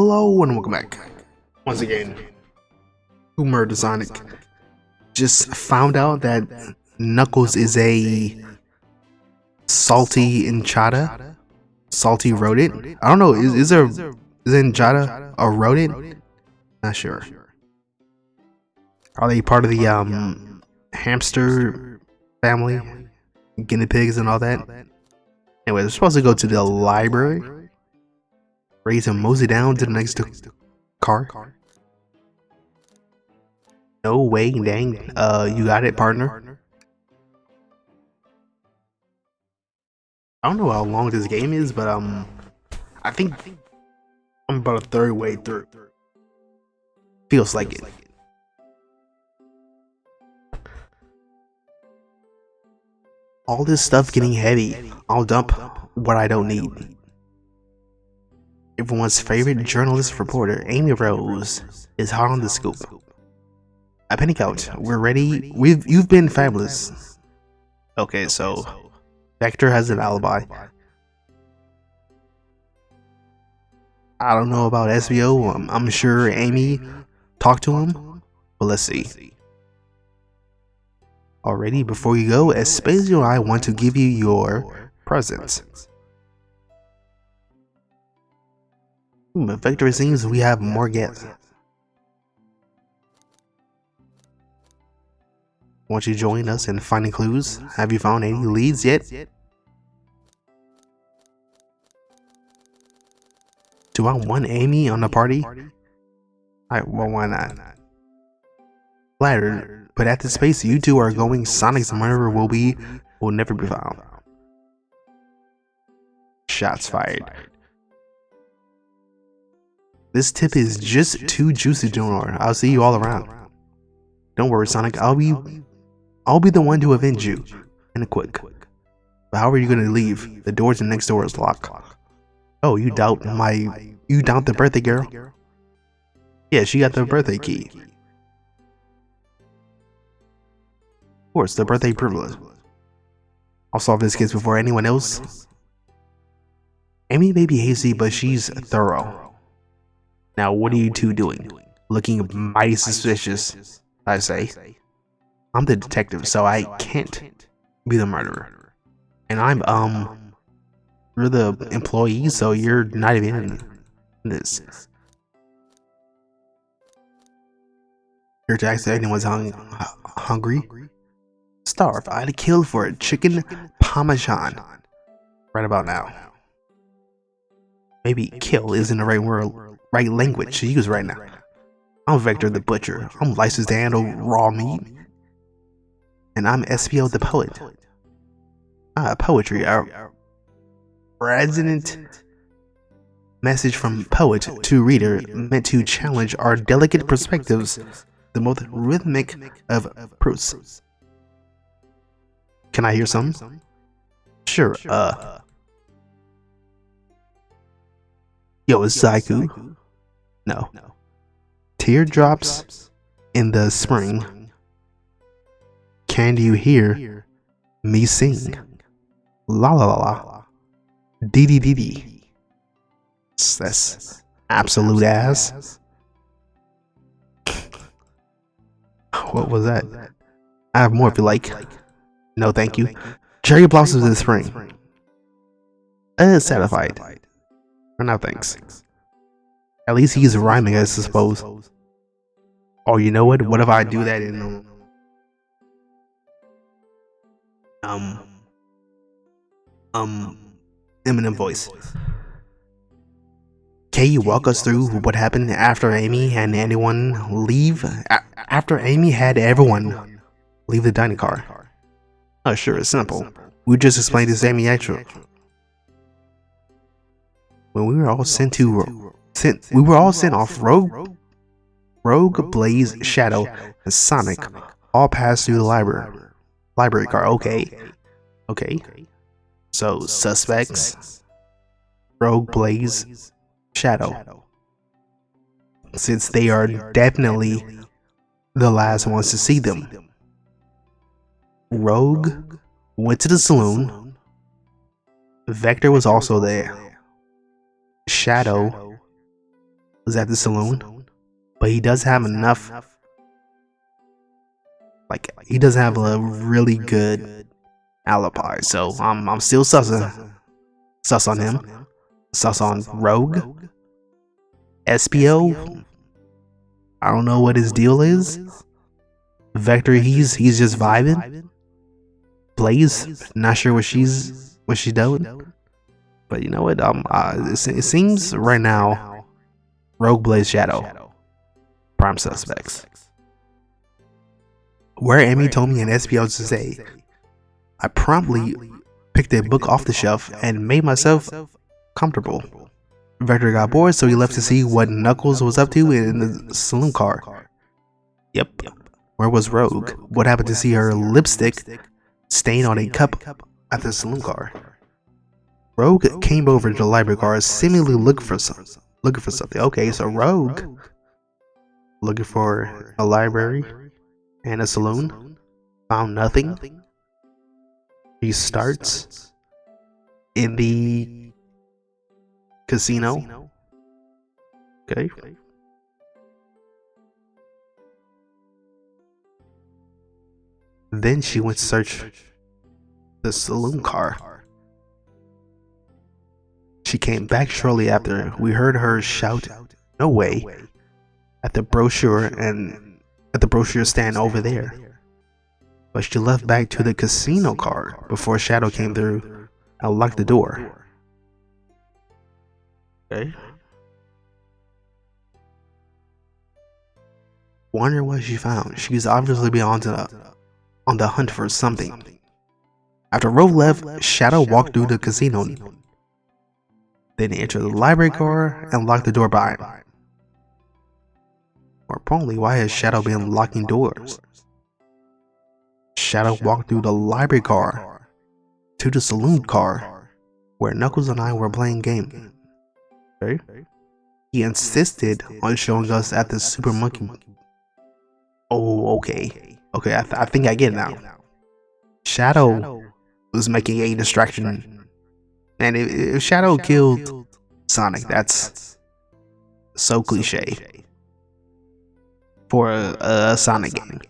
Hello and welcome back. Once again, who murdered Sonic? Just found out that Knuckles is a salty enchada? Salty rodent? I don't know, is enchada a rodent? Not sure. Are they part of the hamster family? Guinea pigs and all that? Anyway, they're supposed to go to the library. Raise and mosey down to the next car. No way, dang. You got it, partner. I don't know how long this game is, but I think I'm about a third way through. Feels like it. All this stuff getting heavy. I'll dump what I don't need. Everyone's favorite journalist reporter, Amy Rose, is hot on the scoop. I panic out. We're ready. You've been fabulous. Okay, so Vector has an alibi. I don't know about Espio. I'm sure Amy talked to him, but let's see. Already, before you go, Espio and I want to give you your presents. Vector, seems we have more guests. Won't you join us in finding clues? Have you found any leads yet? Do I want Amy on the party? Alright, well, why not? Flattered, but at the space you two are going, Sonic's murderer will never be found. Shots fired. This tip is just too juicy to ignore. I'll see you all around. Don't worry, Sonic. I'll be the one to avenge you. And quick. But how are you gonna leave? The door to the next door is locked. Oh, you doubt the birthday girl? Yeah, she got the birthday key. Of course, the birthday privilege. I'll solve this case before anyone else. Amy may be hasty, but she's thorough. Now, what are you two doing? Looking mighty suspicious, I say. I'm the detective, so I can't be the murderer. And you're the employee, so you're not even in this. Here to ask if anyone's hungry? Starve. I'd kill for a chicken parmesan right about now. Maybe kill isn't the right language to use right now. I'm Vector the Butcher. I'm licensed to handle raw meat. And I'm Espio the Poet. Poetry. Our resonant message from poet to reader, meant to challenge our delicate perspectives, the most rhythmic of proofs. Can I hear some? Sure, Yo, is Haiku? No. Teardrops in the spring. Can you hear me sing? La la la la. Dee dee dee dee. That's absolute ass. What was that? I have more if you like. No, thank you. Cherry blossoms in the spring. Satisfied. No thanks. At least he's rhyming, I suppose. Oh, you know what? What if I do that in Eminem voice? Can you walk us through what happened after Amy and anyone leave? After Amy had everyone leave the dining car? Oh, sure, it's simple. We just explained this Amy actual. When we were all sent off. Rogue, Blaze, Shadow, and Sonic all passed through the library car. Okay. So suspects, Rogue, Blaze, Shadow. Since they are definitely the last ones to see them. Rogue went to the saloon. Vector was also there. Shadow was at the saloon, but he does have enough. Like, he does have a really good alibi, so I'm still sus on him. Sus on Rogue. Espio, I don't know what his deal is. Vector, he's just vibing. Blaze, not sure what she's doing. But you know what? It seems right now, Rogue, Blaze, Shadow, prime suspects. Where Amy told me in Espio to say, I promptly picked a book off the shelf and made myself comfortable. Vector got bored, so he left to see what Knuckles was up to in the saloon car. Yep. Where was Rogue? What happened to see her lipstick stain on a cup at the saloon car? Rogue came over to the library car, seemingly looking for something. Okay, so Rogue looking for a library and a saloon, found nothing. He starts in the casino. Okay. Then she went to search the saloon car. She came back shortly after. We heard her shout, "No way," at the brochure stand over there. But she left back to the casino car before Shadow came through and locked the door. Okay. Wonder what she found. She's obviously been on the hunt for something. After Rogue left, Shadow walked through the casino. Then he entered the library car and locked the door behind him. More importantly, why has Shadow been locking doors? Shadow walked through the library car to the saloon car where Knuckles and I were playing games. Okay. He insisted on showing us at the Super Monkey. Oh, okay. Okay, I think I get it now. Shadow was making a distraction. And if Shadow killed Sonic, that's so cliche for a Sonic game.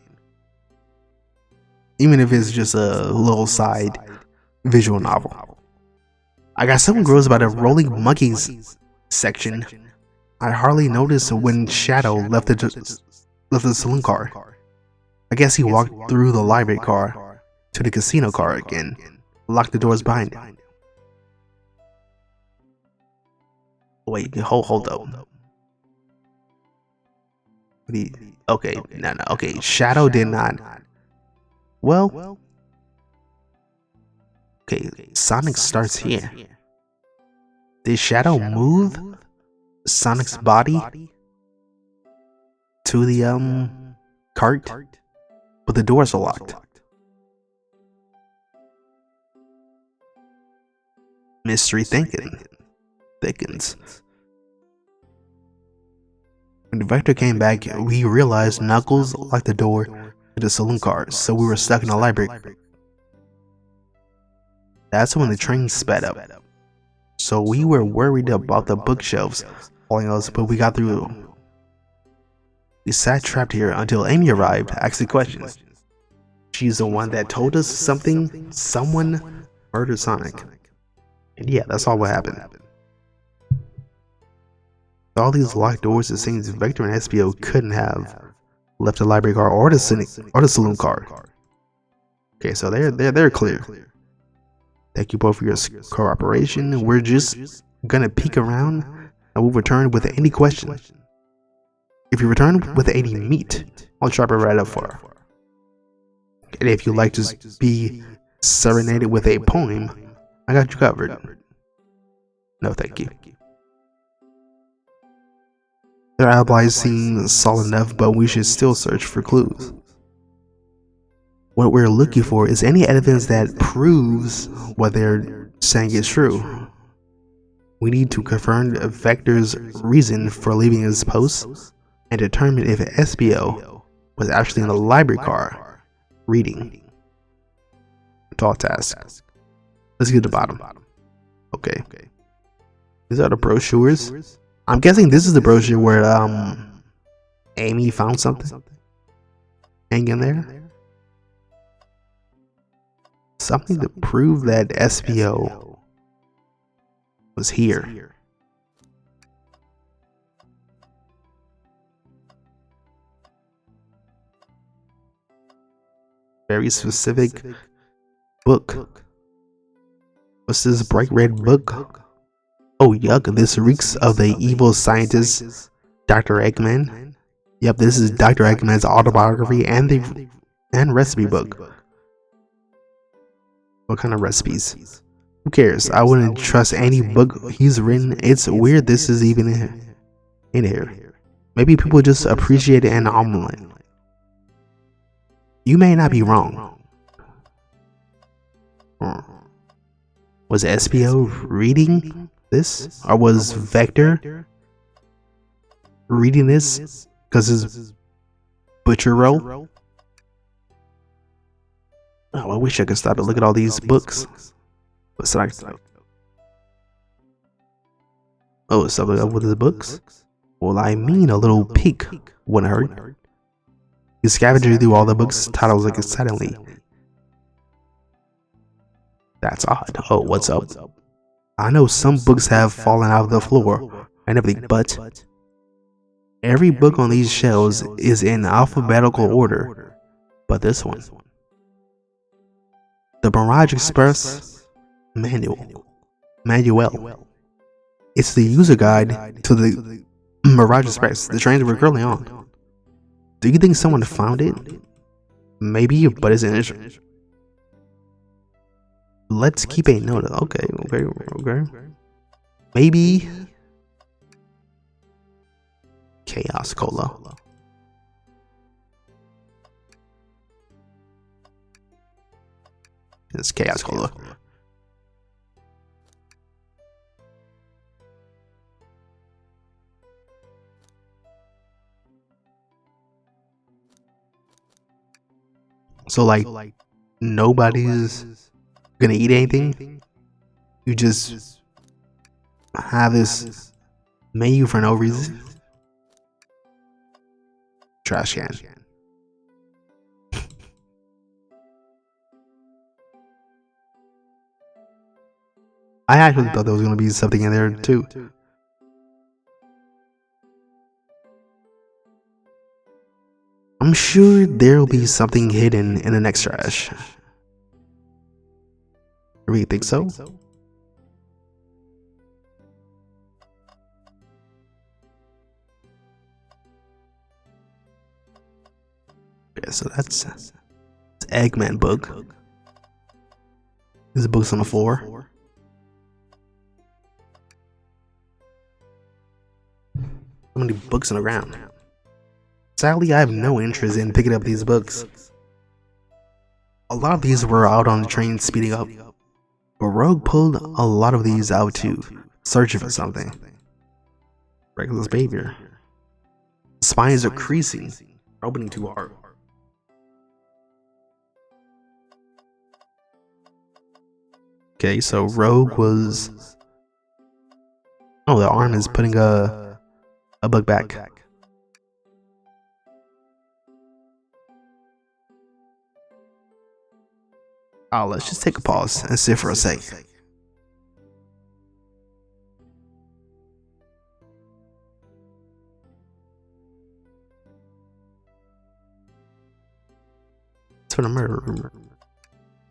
Even if it's just a little side visual novel. I got something gross about a Rolling Monkeys section. I hardly noticed when Shadow left the saloon car. I guess he walked through the library car to the casino car again, locked the doors behind him. Wait, hold up. Okay, no, okay, Shadow did not. Well, okay, Sonic starts here. Did Shadow move Sonic's body to the cart? But the doors are locked. Mystery thickens. When the Vector came back, we realized Knuckles locked the door to the saloon car, so we were stuck in the library. That's when the train sped up. So we were worried about the bookshelves following us, but we got through. We sat trapped here until Amy arrived, asking questions. She's the one that told us someone murdered Sonic. And yeah, that's all what happened. With all these locked doors, it seems Vector and Espio couldn't have left the library car or the saloon car. Okay, so they're clear. Thank you both for your cooperation. We're just gonna peek around and we'll return with any questions. If you return with any meat, I'll chop it right up for her. And if you'd like to be serenaded with a poem, I got you covered. No, thank you. Their alibis seem solid enough, but we should still search for clues. What we're looking for is any evidence that proves what they're saying is true. We need to confirm Vector's reason for leaving his post and determine if Espio was actually in the library car reading. Tall task. Let's get to the bottom. Okay. These are the brochures. I'm guessing this is the brochure where Amy found something hanging there. Something to prove that Espio was here. Very specific book. What's this bright red book? Oh yuck, this reeks of the evil scientist Dr. Eggman. Yep, this is Dr. Eggman's autobiography and recipe book. What kind of recipes? Who cares? I wouldn't trust any book he's written. It's weird this is even in here. Maybe people just appreciate an omelet. You may not be wrong. Was Espio reading this? Or was Vector reading this because his butcher roll? Oh, I wish I could stop and look at all these books. What's that? Oh, something up with his books? Well, I mean, a little peek wouldn't hurt. You scavenged through all the books' titles like excitedly. That's odd. Oh, what's up? I know some books have fallen out of the floor and everything, but every book on these shelves is in alphabetical order, but this one. The Mirage Express Manual. It's the user guide to the Mirage Express, the trains we're currently on. Do you think someone found it? Maybe, but it's an issue. Let's keep a note of okay. Maybe Chaos Cola. It's Chaos Cola. So like nobody's gonna eat anything. You just have this menu for no reason. Trash can. I actually thought there was gonna be something in there too. I'm sure there'll be something hidden in the next trash. You really think so? Yeah, so that's Eggman book. There's books on the floor. How many books on the ground? Sadly, I have no interest in picking up these books. A lot of these were out on the train speeding up, but Rogue pulled a lot of these out too, searching for something. Reckless behavior. Spines are creasing, opening too hard. Okay, so Rogue was... Oh, the arm is putting a book back. Oh, let's just take a pause and sit for a sec. It's for the murder.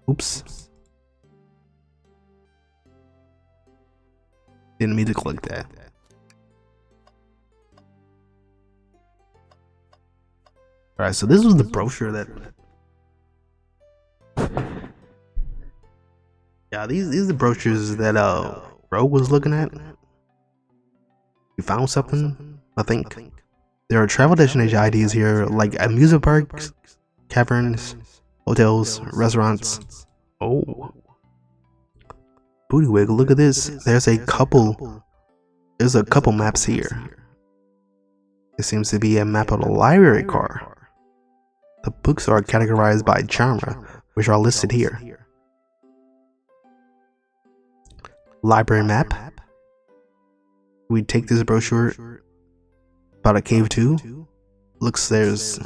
Oops. Didn't mean to click that. Alright, so this was the brochure that... Yeah, these are the brochures that Rogue was looking at. You found something, I think. There are travel destination ideas here, like amusement parks, caverns, hotels, restaurants. Oh. Bootywig, look at this. There's a couple maps here. It seems to be a map of the library car. The books are categorized by genre, which are listed here. Library map. We take this brochure about a cave too. Looks there's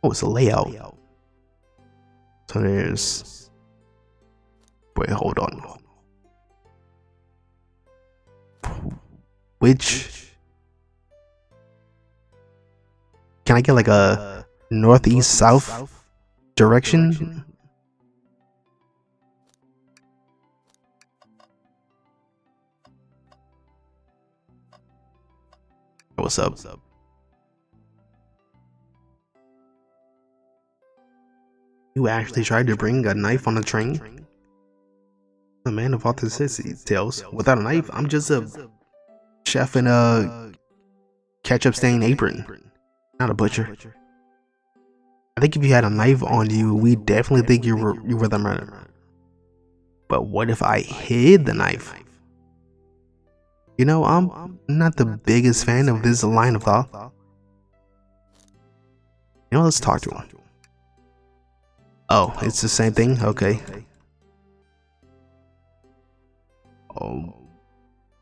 it's a layout. So there's wait, hold on. Which can I get like a northeast south direction? What's up? You actually tried to bring a knife on a train? A man of authenticity tales. Without a knife, I'm just a chef in a ketchup stained apron, not a butcher. I think if you had a knife on you, we definitely think you were the murderer. But what if I hid the knife? You know, I'm not the biggest fan of this line of thought. You know, let's talk to him. Oh, it's the same thing? Okay. Oh,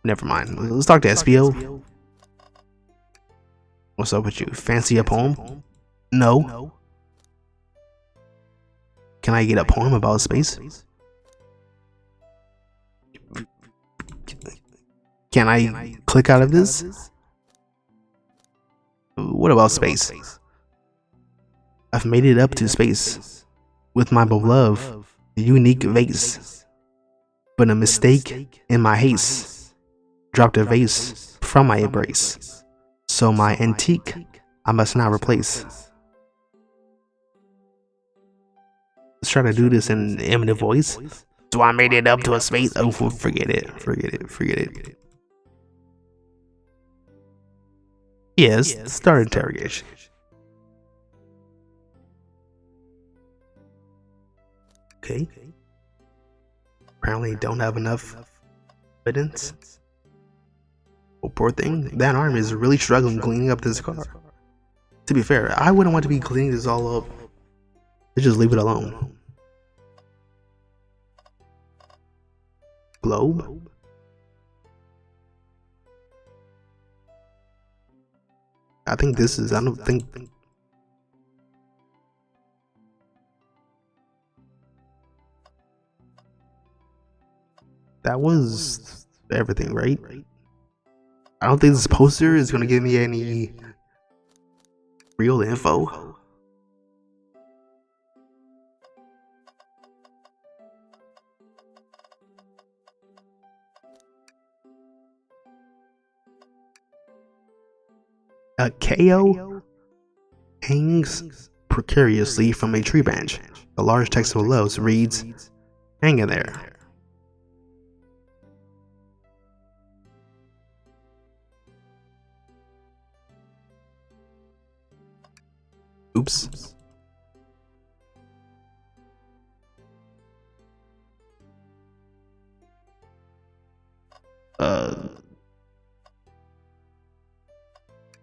never mind. Let's talk to Espio. What's up with you? Fancy a poem? No. Can I get a poem about space? Can I click out of this? What about space? I've made it up to space with my beloved unique vase, but a mistake in my haste dropped a vase from my embrace, so my antique I must not replace. Let's try to do this in an eminent voice. So I made it up to a space. Oh, forget it. Yes, start interrogation. Okay. Apparently don't have enough evidence. Oh, poor thing. That arm is really struggling cleaning up this car. To be fair, I wouldn't want to be cleaning this all up. Let's just leave it alone. Globe? I don't think that was everything, right? I don't think this poster is gonna give me any real info. A KO hangs precariously from a tree branch. A large text below reads, "Hang in there." Oops.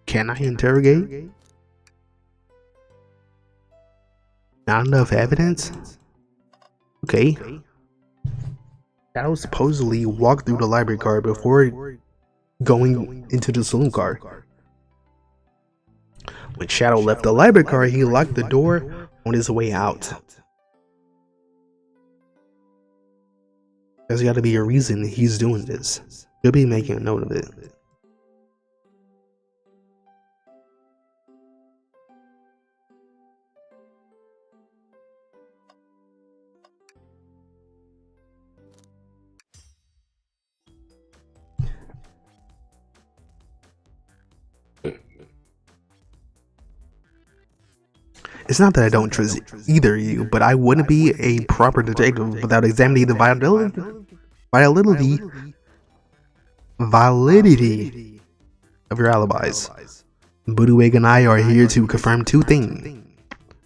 Can I interrogate? Not enough evidence? Okay. Shadow supposedly walked through the library car before going into the saloon car. When Shadow left the library car, he locked the door on his way out. There's gotta be a reason he's doing this. He'll be making a note of it. It's not that I don't trust either of you, but I wouldn't be a proper detective without examining the validity of your alibis. Buduwig and I are here to confirm two things.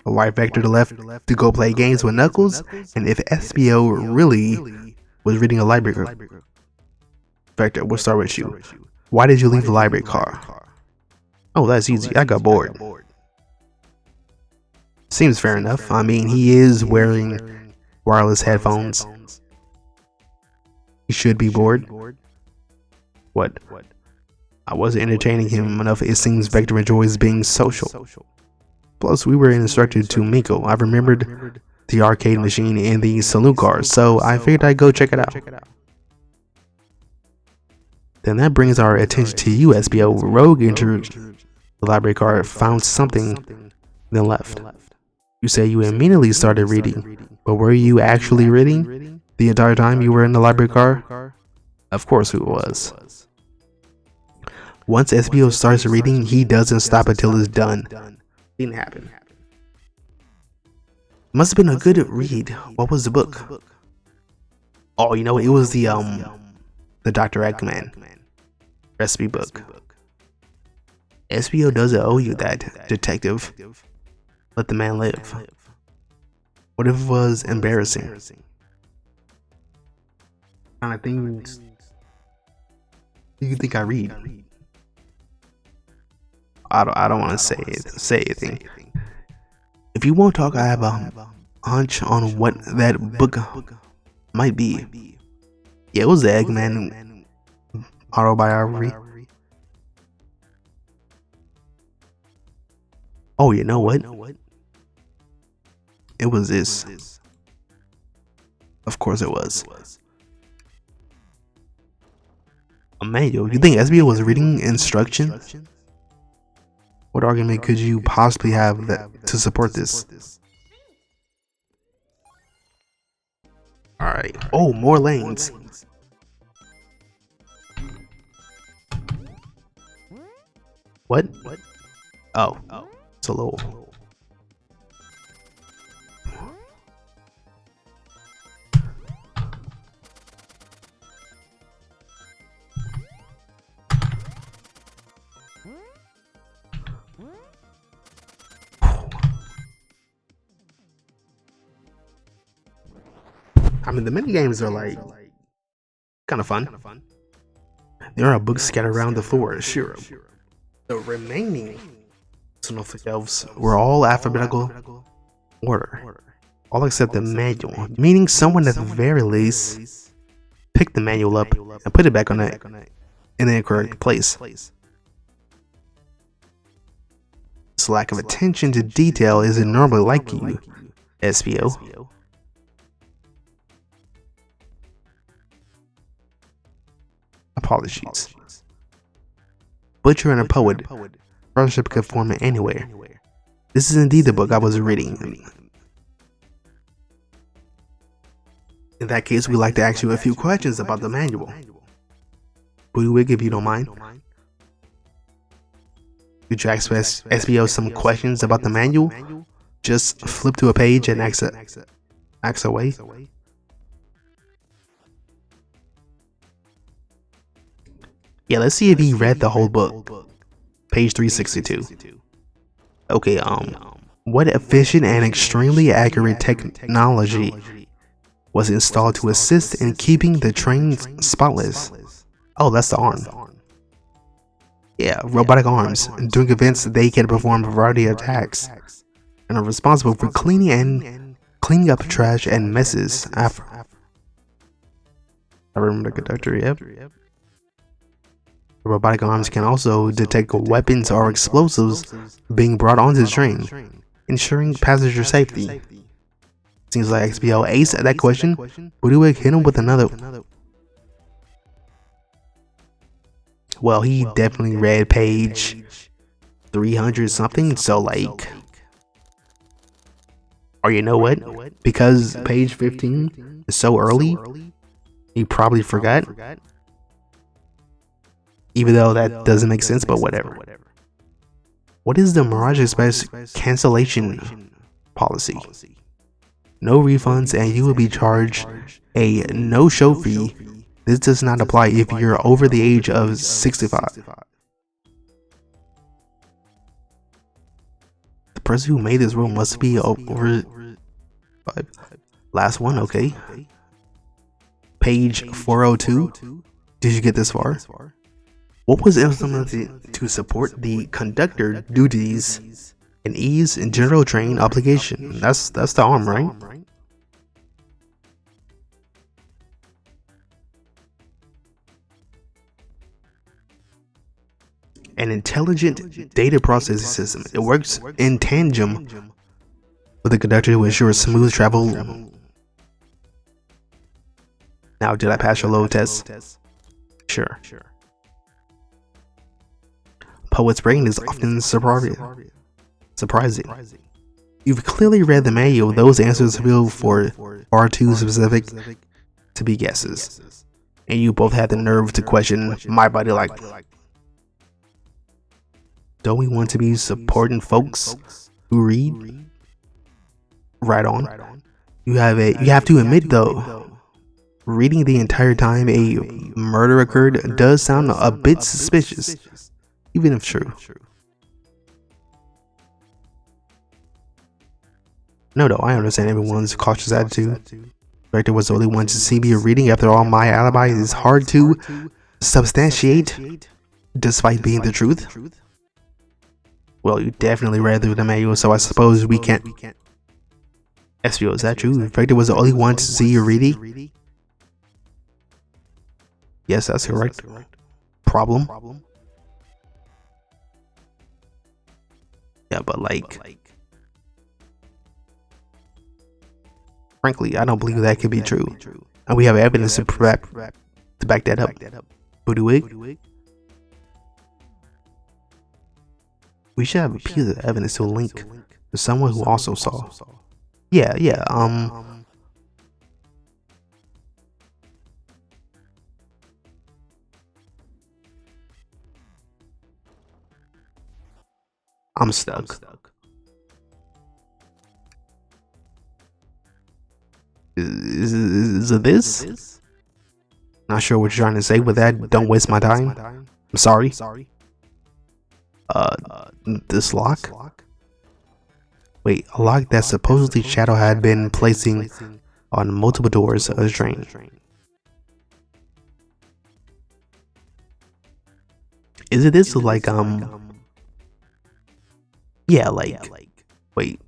A white vector to left to go play games with Knuckles, and if Espio really was reading a library. Vector, we'll start with you. Why did you leave the library car? Oh, that's easy. I got bored. Seems fair enough. I mean, he is wearing wireless headphones. He should be bored. What? I wasn't entertaining him enough. It seems Vector enjoys being social. Plus, we were instructed to Miko. I remembered the arcade machine and the saloon cars, so I figured I'd go check it out. Then that brings our attention to you, Espio. Rogue entered the library car, found something, then left. You say you immediately started reading, but were you actually reading the entire time you were in the library car? Of course it was. Once Espio starts reading, he doesn't stop until it's done. Didn't happen. Must have been a good read. What was the book? Oh, you know, it was the Dr. Eggman recipe book. Espio doesn't owe you that, detective. Let the man live. What if it was embarrassing? Kind of things you think I read? I don't want to say anything. If you won't talk, I have a hunch on what that book might be. Yeah, it was the Eggman autobiography. Oh, you know what? It was this. Of course it was. A manual? You think Espio was reading instructions? What argument could you possibly have to support this? Alright. Oh, more lanes. What? Oh. It's a little. I mean, the mini games are like kind of fun. There are books scattered around the floor, sure. The remaining Snowflake elves were all alphabetical order, all except the manual, meaning someone at the very least picked the manual up and put it back in the correct place. This lack of attention to detail isn't normally like you, Espio. Apologies. Butcher and a poet, partnership could form anywhere. This is indeed the book I was reading. In that case, we'd like to ask you a few questions about the manual. Bullywig, if you don't mind. Could you ask Espio some questions about the manual? Just flip to a page and ask away. Yeah, let's see if he read the whole book. Page 362. Okay, what efficient and extremely accurate technology was installed to assist in keeping the train spotless? Oh, that's the arm. Yeah, robotic arms. During events, they can perform a variety of tasks and are responsible for cleaning up trash and messes after. I remember the conductor, yep. Robotic arms can also detect weapons or explosives being brought onto the train, ensuring passenger safety. Seems like XPO aced that question. Bullywig hit him with another. Well, he definitely read page 300 something, so like. Or you know what? Because page 15 is so early, he probably forgot. Even though that doesn't make sense, but whatever. What is the Mirage Express cancellation policy? No refunds and you will be charged a no-show fee. This does not apply if you're over the age of 65. The person who made this rule must be over 5. Last one, okay. Page 402. Did you get this far? What was implemented to support the conductor duties An ease and general drain obligation. That's the arm, right? An intelligent data processing system. It works in tandem with the conductor to ensure smooth travel. Now, did I pass your load test? Sure. Poet's brain is often surprising. You've clearly read the manual. Those answers feel far too specific to be guesses. And you both had the nerve to question my body like, don't we want to be supporting folks who read? Right on. You have to admit though, reading the entire time a murder occurred does sound a bit suspicious, even if true. No, I understand everyone's cautious attitude. Director was the only one to see me reading. After all, my alibi is hard to substantiate, despite being the truth. Well, you definitely read through the manual, so I suppose we can't. Espio, is that true? Director was the only one to see you reading? Yes, that's correct. Problem? Yeah, but like, frankly, I don't believe that could be true. And we have evidence to back that up. Buduig? We should have a piece of evidence to link to someone who also saw. Yeah, I'm stuck. Is it this? Not sure what you're trying to say with that. Don't waste my time. I'm sorry. This lock? Wait, a lock that supposedly Shadow had been placing on multiple doors of the train. Is it this like yeah, like wait.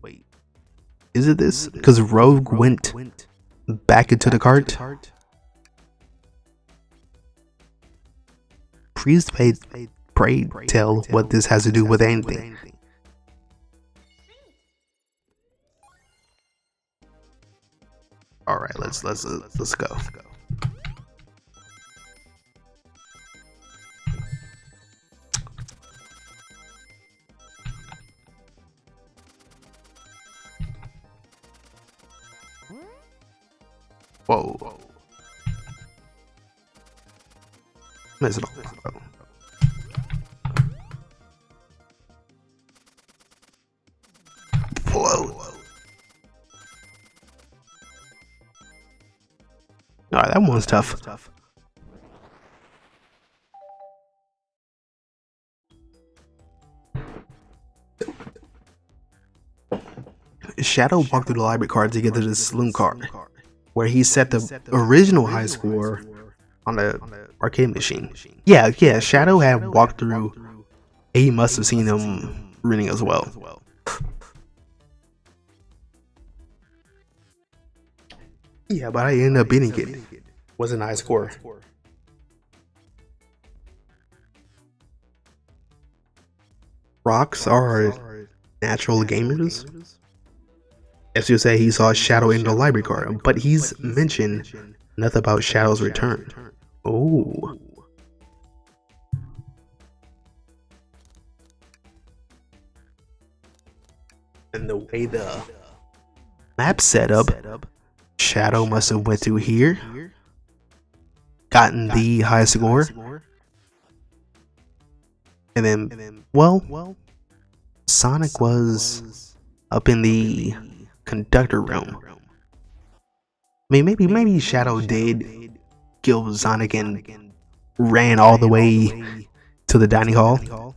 Is it this? Because Rogue went back into the cart. Please pray tell what this has to do with anything. All right, let's go. Whoa. Mess it all. Whoa. Alright, that one's tough. Shadow walked through the library card to get to the saloon card, where he set the original high score on the arcade machine. Yeah, Shadow had walked through. He must have seen him reading as well. Yeah, but I ended up beating it. Wasn't a high score. Rocks are natural gamers. As you say, he saw Shadow in the library card, but he's mentioned nothing about Shadow's return. Oh. And the way the map set up, Shadow must have went through here, gotten the high score, and then, well, Sonic was up in the conductor room. I mean, maybe Shadow did kill Sonic and ran all the way to the dining hall.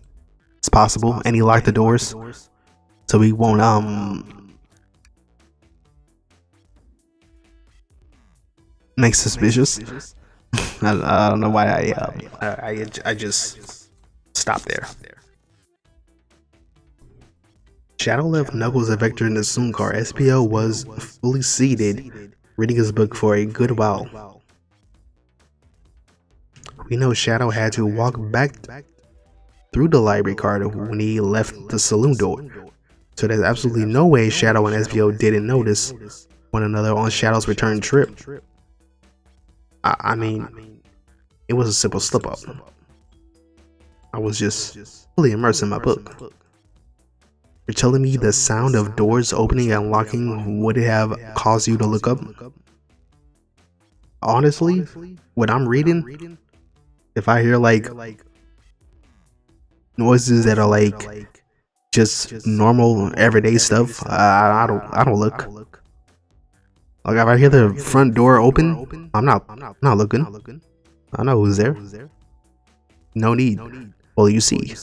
It's possible, and he locked the doors, so he won't make suspicious. I don't know why I just stopped there. Shadow left Knuckles and Vector in the saloon car. Espio was fully seated, reading his book for a good while. We know Shadow had to walk back through the library card when he left the saloon door. So there's absolutely no way Shadow and Espio didn't notice one another on Shadow's return trip. I mean, it was a simple slip-up. I was just fully immersed in my book. You're telling me the sound of doors opening and locking would have caused you to look up? Honestly, when I'm reading, if I hear like noises that are like just normal everyday stuff, I don't look. Like if I hear the front door open, I'm not looking. I know who's there. No need. Well, you see.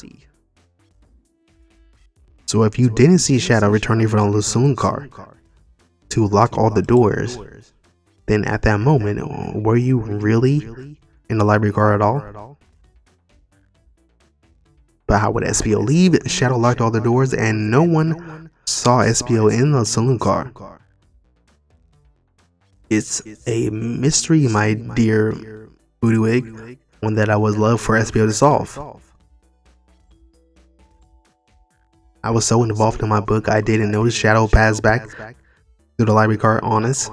So if you didn't see Shadow returning from the saloon car to lock all the doors, then at that moment, were you really in the library car at all? But how would Espio leave? Shadow locked all the doors and no one saw Espio in the saloon car. It's a mystery, my dear Voodoo Egg, one that I would love for Espio to solve. I was so involved in my book, I didn't notice Shadow pass back to the library car honest.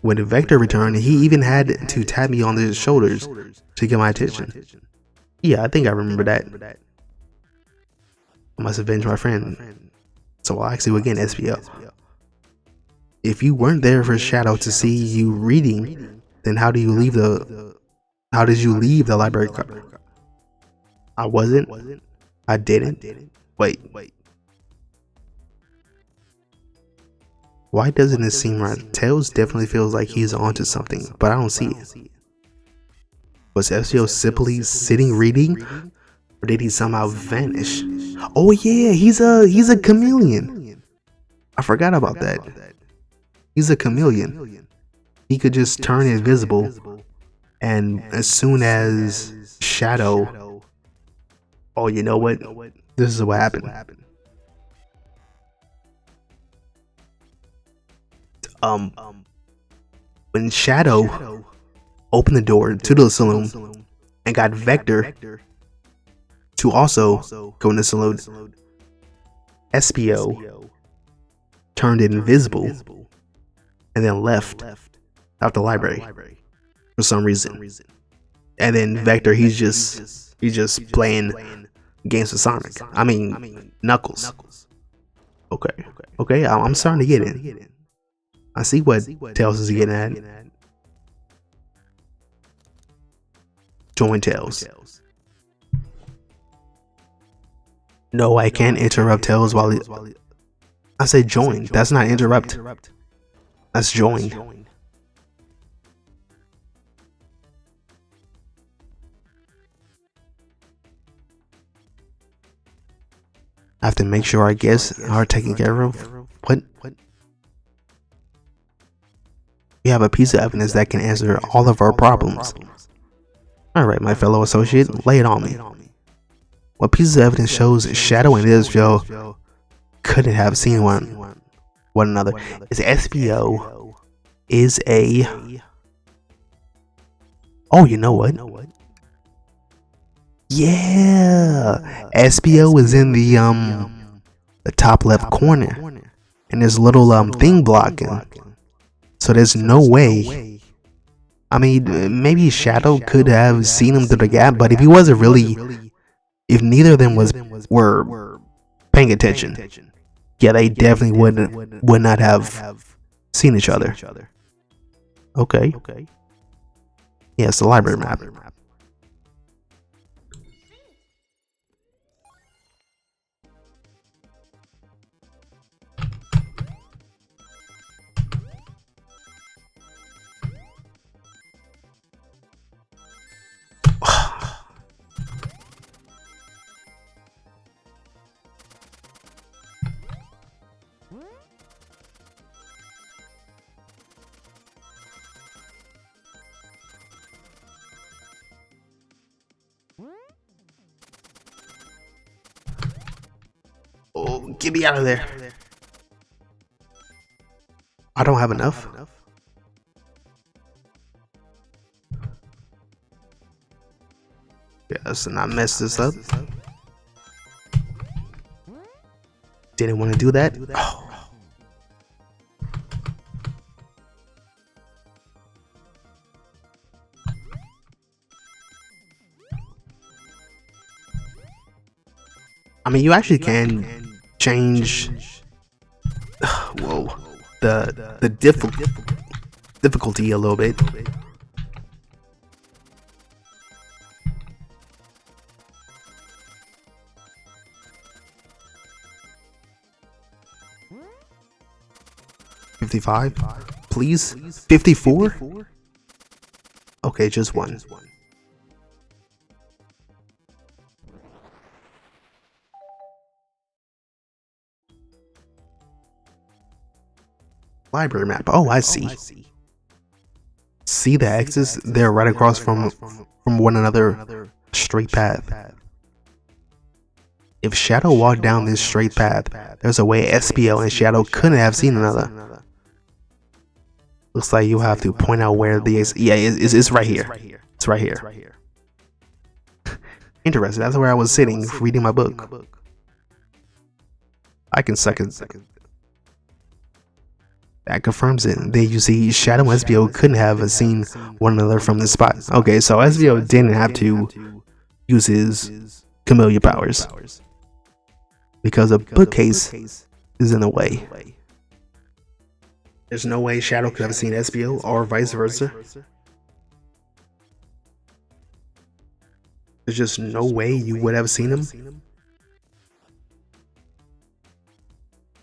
When Vector returned, he even had to tap me on the shoulders to get my attention. Yeah, I think I remember that. I must avenge my friend. So I'll ask you again, Espio. If you weren't there for Shadow to see you reading, then how did you leave the library car? I wasn't. I didn't. Wait. Why doesn't it seem right? Tails definitely feels like he's onto something, but I don't see it. Was Espio simply sitting reading, or did he somehow vanish? Oh yeah, he's a chameleon. I forgot about that. He's a chameleon. He could just turn invisible, and as soon as Shadow... Oh, you know what? This is what happened. When Shadow opened the door to the saloon and got Vector to also go in the saloon, Espio turned invisible and then left out the library for some reason. And then Vector, he's just playing games with Sonic. I mean Knuckles. Okay, I'm starting to get it. I see what Tails is getting at. Join Tails. No, I can't interrupt Tails while he... I said join. That's not interrupt. That's join. I have to make sure our guests are taken care of. What? We have a piece of evidence that can answer all of our problems. Alright, my fellow associate, lay it on me. What piece of evidence shows Shadow and Espio couldn't have seen one another? Is Espio is a... Oh, you know what? Yeah, Espio is in the top left corner, and there's a little thing blocking. So there's no way. I mean, maybe Shadow could have seen him through the gap, but if he wasn't really, if neither of them were paying attention, yeah, they definitely would not have seen each other. Okay. Yeah, it's the library map. get me out of there. I don't have enough. Yeah, let's not mess this up. Didn't want to do that. Oh. I mean, you actually can change. Whoa, the difficulty a little bit. $55, please. 54. Okay, just one. Library map. Oh, I see. See the X's? They're right across from one another. Straight path. If Shadow walked down this straight path, there's a way Espio and Shadow couldn't have seen another. Looks like you have to point out where the X. Yeah, it's right here. It's right here. Interesting. That's where I was sitting reading my book. I can second. That confirms it. Then you see Shadow and Espio couldn't have seen one another from this spot. Okay, so Espio didn't have to use his chameleon powers because a bookcase is in the way. There's no way Shadow could have seen Espio or vice versa. There's just no way you would have seen him.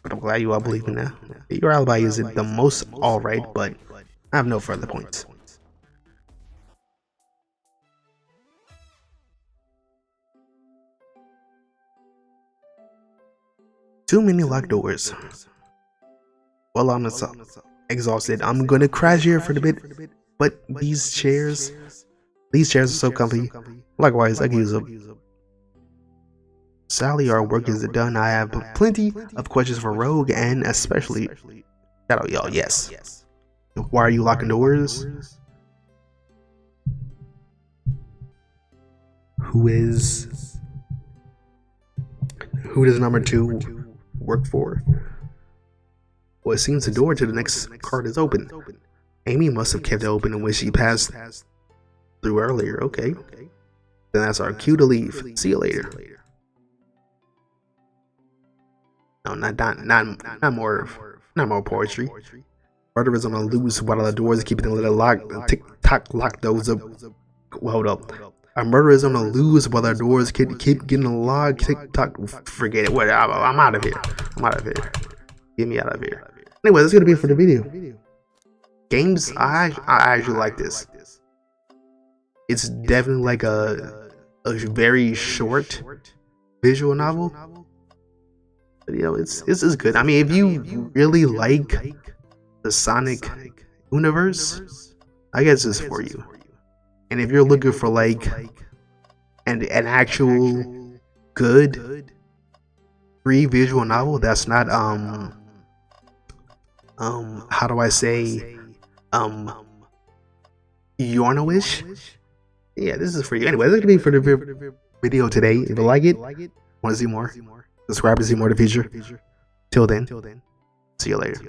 But I'm glad you all believe me now. Your alibi is the most alright, but I have no further points. Too many locked doors. Well, I'm exhausted. I'm gonna crash here for a bit, but these chairs are so comfy. Likewise, I can use them. Sally, our work is done. I have plenty of questions for Rogue and especially Shadow. Y'all, yes. Why are you locking doors? Who does number 2 work for? Well, it seems the door to the next card is open. Amy must have kept it open when she passed through earlier. Okay. Then that's our cue to leave. See you later. No, not more poetry. Murder is on the loose while the doors keep it locked. Tick-tock, lock those up. Well, hold up. Our murder is on the loose while the doors keep getting locked. Tick-tock, forget it. What? I'm out of here. Get me out of here. Anyway, that's gonna be it for the video. Games, I actually like this. It's definitely like a very short visual novel. But, you know, it's good. I mean, if you really like the Sonic universe, I guess it's for you. And if you're looking for like an actual good free visual novel that's not how do I say Yorno-ish? Yeah, this is for you. Anyway, this is gonna be for the video today. If you like it, want to see more, subscribe to see more in the future. Till then, see you later.